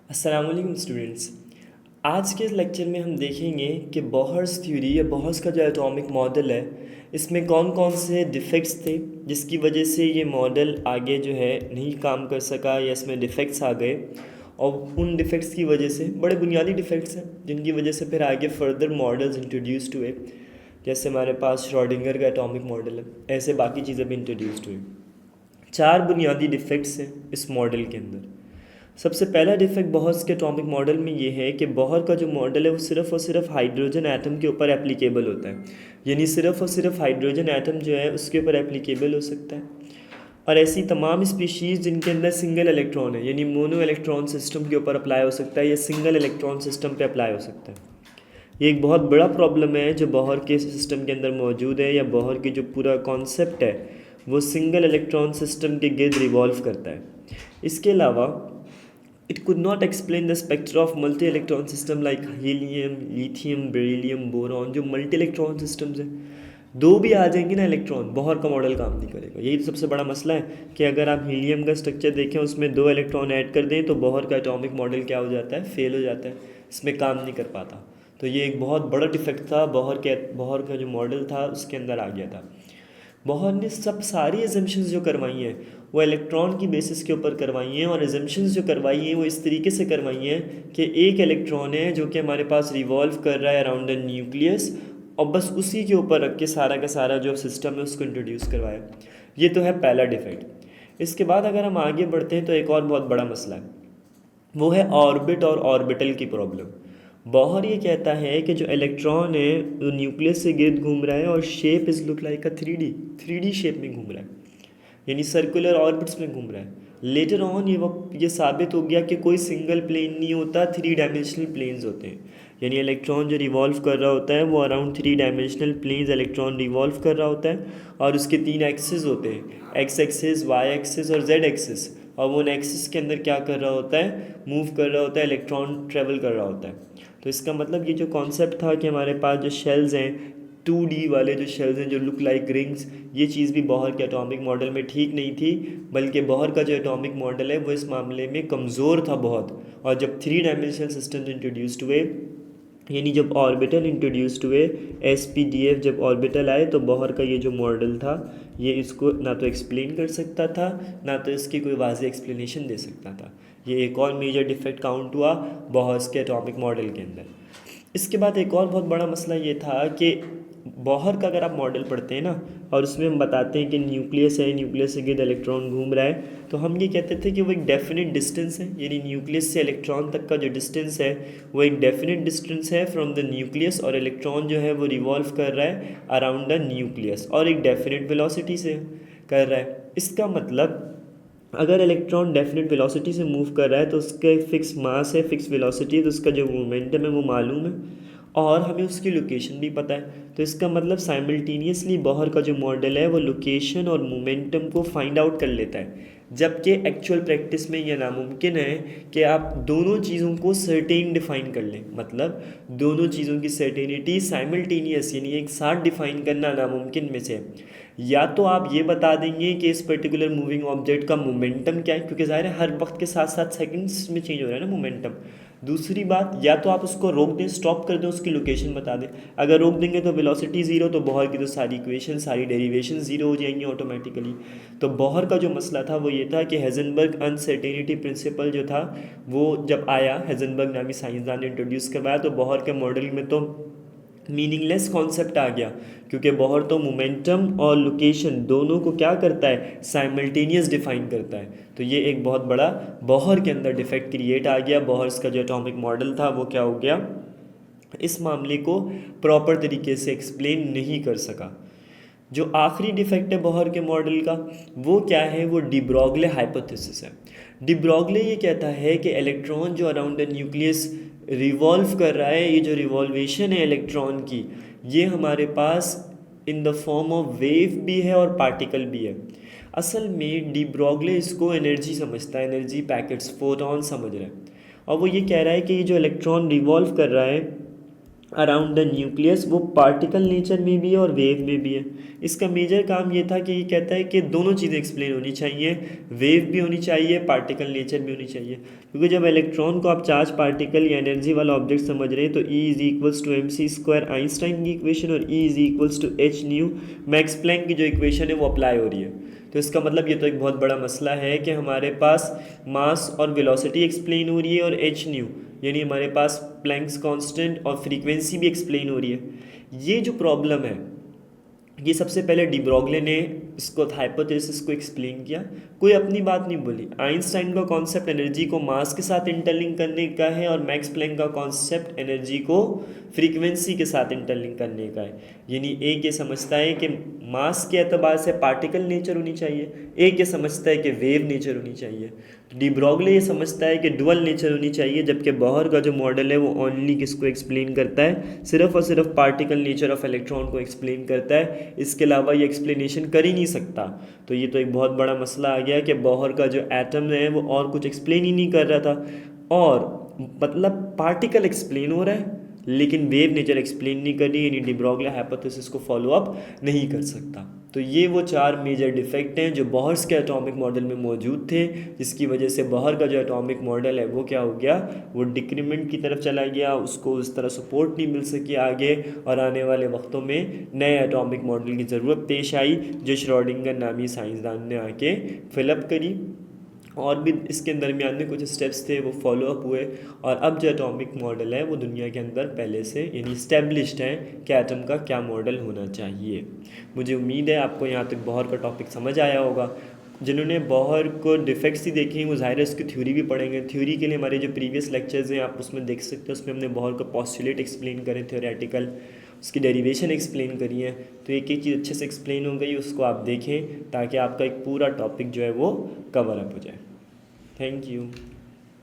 अस्सलाम वालेकुम स्टूडेंट्स। आज के लेक्चर में हम देखेंगे कि बोहर्स थ्योरी या बोहर्स का जो एटॉमिक मॉडल है, इसमें कौन कौन से डिफेक्ट्स थे जिसकी वजह से ये मॉडल आगे जो है नहीं काम कर सका या इसमें डिफेक्ट्स आ गए। और उन डिफेक्ट्स की वजह से बड़े बुनियादी डिफेक्ट्स हैं जिनकी वजह से फिर आगे फर्दर मॉडल्स इंट्रोड्यूस्ड हुए। जैसे हमारे पास श्रोडिंगर का एटॉमिक मॉडल है, ऐसे बाकी चीज़ें भी इंट्रोड्यूस्ड हुई। 4 बुनियादी डिफेक्ट्स हैं इस मॉडल के अंदर। सबसे पहला डिफेक्ट बोहर्स के एटॉमिक मॉडल में ये है कि बोहर का जो मॉडल है वो सिर्फ़ और सिर्फ हाइड्रोजन एटम के ऊपर एप्लीकेबल होता है। यानी सिर्फ़ और सिर्फ हाइड्रोजन एटम जो है उसके ऊपर एप्लीकेबल हो सकता है। और ऐसी तमाम स्पीशीज़ जिनके अंदर सिंगल इलेक्ट्रॉन है, यानी मोनो इलेक्ट्रॉन सिस्टम के ऊपर अप्लाई हो सकता है या सिंगल इलेक्ट्रॉन सिस्टम पे अप्लाई हो सकता है। ये एक बहुत बड़ा प्रॉब्लम है जो बोहर के सिस्टम के अंदर मौजूद है, या बोहर की जो पूरा कॉन्सेप्ट है वो सिंगल इलेक्ट्रॉन सिस्टम के गिर्द रिवॉल्व करता है। इसके अलावा it could not explain the spectra of multi-electron system like helium, lithium, beryllium, boron, जो मल्टी इलेक्ट्रॉन सिस्टम्स हैं। दो भी आ जाएंगे ना इलेक्ट्रॉन, बोहर का मॉडल काम नहीं करेगा। यही तो सबसे बड़ा मसला है कि अगर आप हीलियम का स्ट्रक्चर देखें, उसमें 2 इलेक्ट्रॉन ऐड कर दें तो बोहर का एटॉमिक मॉडल क्या हो जाता है, फेल हो जाता है, इसमें काम नहीं कर पाता। तो ये एक बहुत बड़ा डिफेक्ट था बोहर का जो मॉडल था उसके अंदर आ गया था। बोहर ने सारी एजम्पशंस जो करवाई हैं वो इलेक्ट्रॉन की बेसिस के ऊपर करवाई हैं, और एजम्पशंस जो करवाई हैं वो इस तरीके से करवाई हैं कि एक इलेक्ट्रॉन है जो कि हमारे पास रिवॉल्व कर रहा है अराउंड द न्यूक्लियस, और बस उसी के ऊपर रख के सारा का सारा जो सिस्टम है उसको इंट्रोड्यूस करवाया। ये तो है पहला डिफेक्ट। इसके बाद अगर हम आगे बढ़ते हैं तो एक और बहुत बड़ा मसला है, वो है ऑर्बिट और ऑर्बिटल की प्रॉब्लम। बोहर ये कहता है कि जो इलेक्ट्रॉन है वो न्यूक्लियस से गिर्द घूम रहा है और shape is look like a 3D shape में घूम रहा है, यानी सर्कुलर ऑर्बिट्स में घूम रहा है। लेटर ऑन ये साबित हो गया कि कोई सिंगल प्लेन नहीं होता, 3 डायमेंशनल प्लेन्स होते हैं। यानी इलेक्ट्रॉन जो रिवॉल्व कर रहा होता है वो around 3 dimensional planes electron revolve कर रहा होता है, और उसके 3 एक्सिस होते हैं, एक्स एक्सिस, वाई एक्सिस और जेड एक्सिस। और वो एक्सिस के अंदर क्या कर रहा होता है, मूव कर रहा होता है, इलेक्ट्रॉन ट्रेवल कर रहा होता है। तो इसका मतलब ये जो कॉन्सेप्ट था कि हमारे पास जो शेल्स हैं, 2D वाले जो शेल्स हैं जो लुक लाइक रिंग्स, ये चीज़ भी बोहर के एटॉमिक मॉडल में ठीक नहीं थी, बल्कि बोहर का जो एटॉमिक मॉडल है वो इस मामले में कमज़ोर था बहुत। और जब 3 डायमेंशनल सिस्टम इंट्रोड्यूस्ड हुए, यानी जब ऑर्बिटल इंट्रोड्यूस्ड हुए, SPDF जब ऑर्बिटल आए, तो बोहर का ये जो मॉडल था ये इसको ना तो एक्सप्लेन कर सकता था, ना तो इसकी कोई वाज़ेह एक्सप्लेनेशन दे सकता था। ये एक और मेजर डिफेक्ट काउंट हुआ बोहर्स के एटॉमिक मॉडल के अंदर। इसके बाद एक और बहुत बड़ा मसला ये था कि बोहर का अगर आप मॉडल पढ़ते हैं ना, और उसमें हम बताते हैं कि न्यूक्लियस है, न्यूक्लियस से गिर्द इलेक्ट्रॉन घूम रहा है, तो हम ये कहते थे कि वो एक डेफिनेट डिस्टेंस है, यानी न्यूक्लियस से इलेक्ट्रॉन तक का जो डिस्टेंस है वो एक डेफिनेट डिस्टेंस है फ्रॉम द न्यूक्लियस, और इलेक्ट्रॉन जो है वो रिवॉल्व कर रहा है अराउंड द न्यूक्लियस और एक डेफिनेट वेलोसिटी से कर रहा है। इसका मतलब अगर इलेक्ट्रॉन डेफिनेट वेलोसिटी से मूव कर रहा है तो उसका एक फिक्स मास है, फिक्स वेलोसिटी है, तो उसका जो मोमेंटम है वो मालूम है और हमें उसकी लोकेशन भी पता है। तो इसका मतलब साइमल्टेनियसली बोहर का जो मॉडल है वो लोकेशन और मोमेंटम को फाइंड आउट कर लेता है, जबकि एक्चुअल प्रैक्टिस में यह नामुमकिन है कि आप दोनों चीज़ों को सर्टेन डिफ़ाइन कर लें। मतलब दोनों चीज़ों की सर्टेनिटी साइमल्टेनियस यानी एक साथ डिफ़ाइन करना नामुमकिन में से है। या तो आप ये बता देंगे कि इस पर्टिकुलर मूविंग ऑब्जेक्ट का मोमेंटम क्या है, क्योंकि ज़ाहिर है हर वक्त के साथ साथ सेकंड्स में चेंज हो रहा है ना मोमेंटम। दूसरी बात, या तो आप उसको रोक दें, स्टॉप कर दें, उसकी लोकेशन बता दें। अगर रोक देंगे तो वेलोसिटी ज़ीरो, तो बोहर की तो सारी इक्वेशन, सारी डेरिवेशन ज़ीरो हो जाएंगी ऑटोमेटिकली। तो बोहर का जो मसला था वो ये था कि हेजनबर्ग अनसर्टेनिटी प्रिंसिपल जो था वो जब आया, हेजनबर्ग नामी साइंसदान ने इंट्रोड्यूस करवाया, तो बोहर के मॉडल में तो मीनिंगलेस कॉन्सेप्ट आ गया, क्योंकि बोहर तो मोमेंटम और लोकेशन दोनों को क्या करता है, साइमल्टेनियस डिफाइन करता है। तो ये एक बहुत बड़ा बोहर के अंदर डिफेक्ट क्रिएट आ गया। बोहर्स का जो एटॉमिक मॉडल था वो क्या हो गया, इस मामले को प्रॉपर तरीके से एक्सप्लेन नहीं कर सका। जो आखिरी डिफेक्ट है बोहर के मॉडल का वो क्या है, वो डी ब्रॉगले हाइपोथेसिस है। डी ब्रॉगले ये कहता है कि इलेक्ट्रॉन जो अराउंड द न्यूक्लियस रिवॉल्व कर रहा है, ये जो रिवॉल्वेशन है इलेक्ट्रॉन की, ये हमारे पास in the form of wave भी है और पार्टिकल भी है। असल में डी ब्रॉगले इसको एनर्जी समझता है, एनर्जी पैकेट्स, फोटॉन समझ रहा है। और वो ये कह रहा है कि ये जो इलेक्ट्रॉन रिवॉल्व कर रहा है अराउंड द न्यूक्लियस, वो पार्टिकल नेचर में भी है और वेव में भी है। इसका मेजर काम ये था कि ये कहता है कि दोनों चीज़ें एक्सप्लेन होनी चाहिए, वेव भी होनी चाहिए, पार्टिकल नेचर भी होनी चाहिए। क्योंकि जब इलेक्ट्रॉन को आप चार्ज पार्टिकल या एनर्जी वाला ऑब्जेक्ट समझ रहे हैं तो E is equals to mc² Einstein की इक्वेशन और E is equals to h nu Max Planck की जो इक्वेशन है वो अप्लाई हो रही है। तो इसका मतलब ये तो एक बहुत बड़ा मसला है कि हमारे पास मास और वेलोसिटी एक्सप्लेन हो रही है और h न्यू यानी हमारे पास प्लैंक्स कांस्टेंट और फ्रीक्वेंसी भी एक्सप्लेन हो रही है। ये जो प्रॉब्लम है ये सबसे पहले डी ब्रॉगली ने इसको हाइपोथेसिस को एक्सप्लेन किया, कोई अपनी बात नहीं बोली। आइंस्टाइन का कॉन्सेप्ट एनर्जी को मास के साथ इंटरलिंक करने का है और मैक्स प्लैंक का कॉन्सेप्ट एनर्जी को फ्रीक्वेंसी के साथ इंटरलिंक करने का है। यानी एक ये समझता है कि मास के एतबार से पार्टिकल नेचर होनी चाहिए, एक ये समझता है कि वेव नेचर होनी चाहिए। तो डी ब्रॉगली ये समझता है कि डुअल नेचर होनी चाहिए, जबकि बोहर का जो मॉडल है वो ओनली किसको एक्सप्लेन करता है, सिर्फ और सिर्फ पार्टिकल नेचर ऑफ इलेक्ट्रॉन को एक्सप्लेन करता है, इसके अलावा ये एक्सप्लेनेशन कर ही नहीं सकता। तो ये तो एक बहुत बड़ा मसला आ गया कि बोहर का जो एटम है वो और कुछ एक्सप्लेन ही नहीं कर रहा था, और मतलब पार्टिकल एक्सप्लेन हो रहा है लेकिन वेव नेचर एक्सप्लेन नहीं कर रही, यानी डी ब्रॉगली हाइपोथेसिस को फॉलो अप नहीं कर सकता। तो ये वो 4 मेजर डिफेक्ट हैं जो बोहर्स के एटॉमिक मॉडल में मौजूद थे, जिसकी वजह से बोहर का जो एटॉमिक मॉडल है वो क्या हो गया, वो डिक्रीमेंट की तरफ चला गया, उसको उस तरह सपोर्ट नहीं मिल सकी आगे, और आने वाले वक्तों में नए एटॉमिक मॉडल की ज़रूरत पेश आई जो श्रोडिंगर नामी साइंसदान ने आके फिलअप करी। और भी इसके दरमियान में कुछ स्टेप्स थे वो फॉलो अप हुए, और अब जो एटॉमिक मॉडल है वो दुनिया के अंदर पहले से यानी इस्टेब्लिश्ड है कि एटम का क्या मॉडल होना चाहिए। मुझे उम्मीद है आपको यहाँ तक बोहर का टॉपिक समझ आया होगा। जिन्होंने बोहर को डिफेक्ट्स ही देखे हैं वो ज़ाहिर है उसकी थ्योरी भी पढ़ेंगे। थ्योरी के लिए हमारे जो प्रीवियस लेक्चर्स हैं आप उसमें देख सकते हैं, उसमें हमने बोहर का पॉस्टुलेट एक्सप्लेन करें, थ्योरेटिकल उसकी डेरिवेशन एक्सप्लेन करी है। तो एक एक चीज़ अच्छे से एक्सप्लेन हो गई, उसको आप देखें ताकि आपका एक पूरा टॉपिक जो है वो कवर अप हो जाए। Thank you.